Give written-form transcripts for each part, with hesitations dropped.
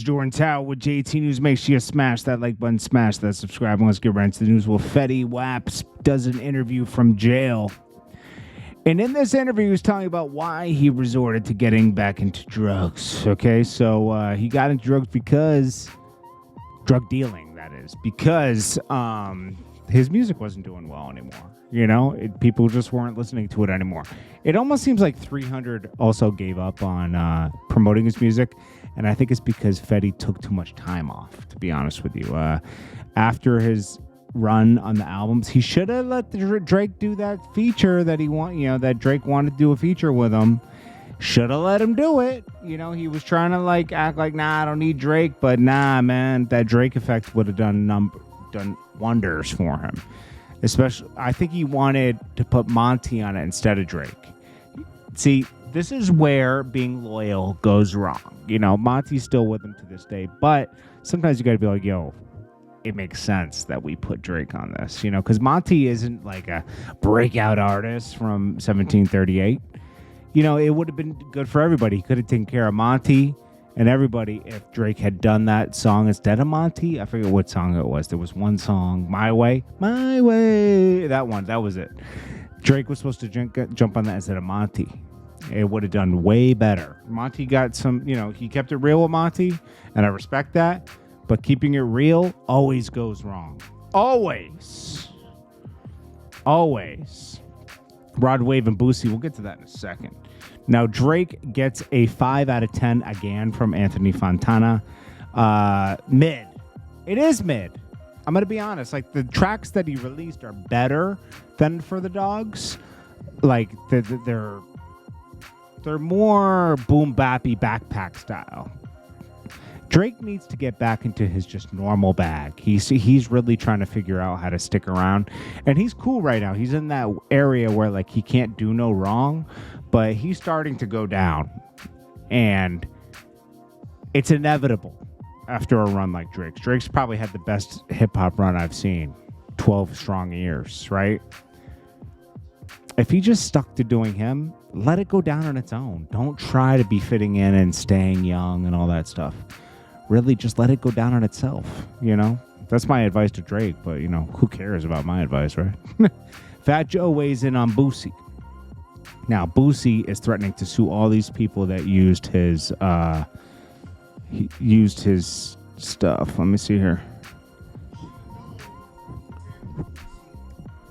It's Jordan Tower with JT News. Make sure you smash that like button, smash that subscribe. And let's get right into the news. Well, Fetty Wap does an interview from jail. And in this interview, he was telling about why he resorted to getting back into drugs. Okay, so he got into drugs because drug dealing, that is, because his music wasn't doing well anymore. You know, people just weren't listening to it anymore. It almost seems like 300 also gave up on promoting his music. And I think it's because Fetty took too much time off, to be honest with you. After his run on the albums, he should have let Drake do that feature that that Drake wanted to do a feature with him. Should have let him do it. You know, he was trying to act like, nah, I don't need Drake. But nah, man, that Drake effect would have done wonders for him. Especially, I think he wanted to put Monty on it instead of Drake. See, this is where being loyal goes wrong. You know, Monty's still with him to this day, but sometimes you got to be like, yo, it makes sense that we put Drake on this, you know, because Monty isn't like a breakout artist from 1738. You know, it would have been good for everybody. He could have taken care of Monty and everybody if Drake had done that song instead of Monty. I forget what song it was. There was one song, My Way. That one, that was it. Drake was supposed to jump on that instead of Monty. It would have done way better. Monty got some, you know, he kept it real with Monty, and I respect that. But keeping it real always goes wrong. Always. Rod Wave and Boosie, we'll get to that in a second. Now, Drake gets a 5 out of 10 again from Anthony Fontana. Mid. It is mid. I'm going to be honest. Like, the tracks that he released are better than For the Dogs. Like, they're more boom-bappy backpack style. Drake needs to get back into his just normal bag. He's really trying to figure out how to stick around. And he's cool right now. He's in that area where, like, he can't do no wrong. But he's starting to go down. And it's inevitable after a run like Drake's. Drake's probably had the best hip-hop run I've seen. 12 strong years, right? If he just stuck to doing him, let it go down on its own. Don't try to be fitting in and staying young and all that stuff. Really, just let it go down on itself, you know? That's my advice to Drake, but, you know, who cares about my advice, right? Fat Joe weighs in on Boosie. Now, Boosie is threatening to sue all these people that used his stuff. Let me see here.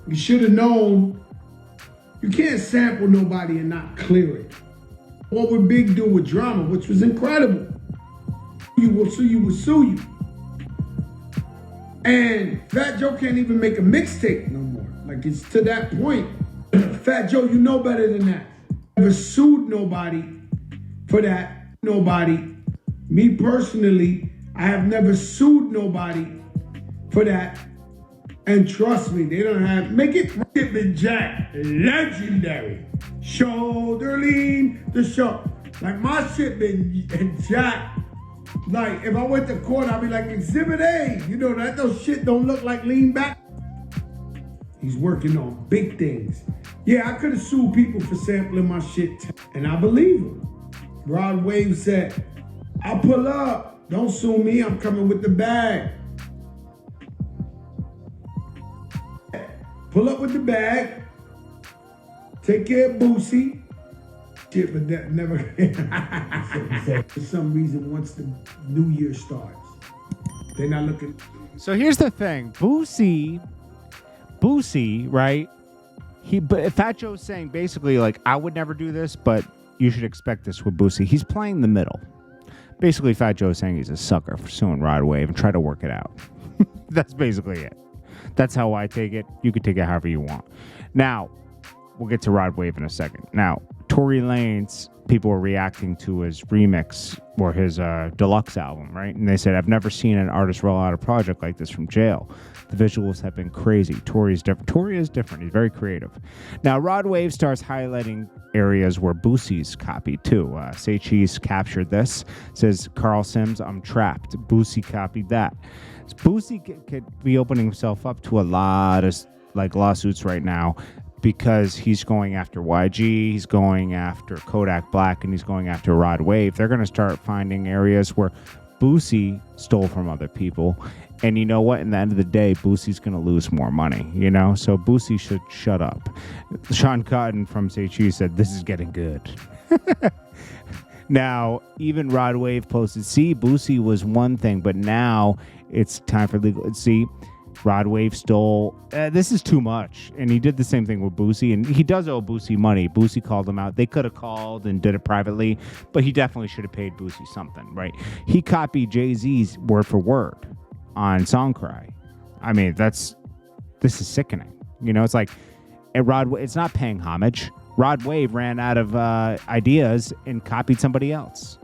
You should have known. You can't sample nobody and not clear it. What would Big do with Drama, which was incredible? You will sue you. And Fat Joe can't even make a mixtape no more. Like, it's to that point. Fat Joe, you know better than that. Never sued nobody for that. Nobody. Me personally, I have never sued nobody for that. And trust me, they don't have, make it been Jack, legendary. Shoulder lean, the show. Like, my shit been Jack. Like, if I went to court, I'd be like, Exhibit A. You know, that those shit don't look like lean back. He's working on big things. Yeah, I could have sued people for sampling my shit, and I believe him. Rod Wave said, I'll pull up. Don't sue me, I'm coming with the bag. Pull up with the bag. Take care of Boosie. Shit, but that never. For some reason, once the new year starts, they're not looking. So here's the thing. Boosie, right? But Fat Joe's saying basically, like, I would never do this, but you should expect this with Boosie. He's playing the middle. Basically, Fat Joe's saying he's a sucker for suing Rod Wave and try to work it out. That's basically it. That's how I take it. You can take it however you want. Now, we'll get to Rod Wave in a second. Now, Tory Lanez, people were reacting to his remix or his deluxe album, right? And they said, I've never seen an artist roll out a project like this from jail. The visuals have been crazy. Tory is different. Tory is different. He's very creative. Now, Rod Wave starts highlighting areas where Boosie's copied too. Say Cheese captured this. Says, Carl Sims, I'm trapped. Boosie copied that. Boosie could be opening himself up to a lot of lawsuits right now because he's going after YG, he's going after Kodak Black, and he's going after Rod Wave. They're going to start finding areas where Boosie stole from other people. And you know what? In the end of the day, Boosie's going to lose more money, you know? So Boosie should shut up. Sean Cotton from CHU said, this is getting good. Now, even Rod Wave posted, see, Boosie was one thing, but now it's time for legal. See, Rod Wave stole. This is too much. And he did the same thing with Boosie. And he does owe Boosie money. Boosie called him out. They could have called and did it privately, but he definitely should have paid Boosie something, right? He copied Jay-Z's word for word on Song Cry. I mean, this is sickening. You know, it's like, it's not paying homage. Rod Wave ran out of ideas and copied somebody else.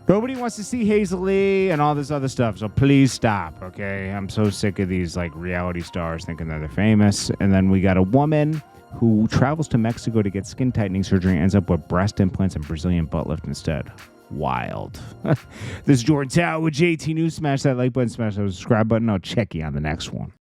Nobody wants to see Hazel Lee and all this other stuff, so please stop, okay? I'm so sick of these like reality stars thinking that they're famous. And then we got a woman who travels to Mexico to get skin tightening surgery and ends up with breast implants and Brazilian butt lift instead. Wild. This is Jordan Tower with JT News. Smash that like button, smash that subscribe button. I'll check you on the next one.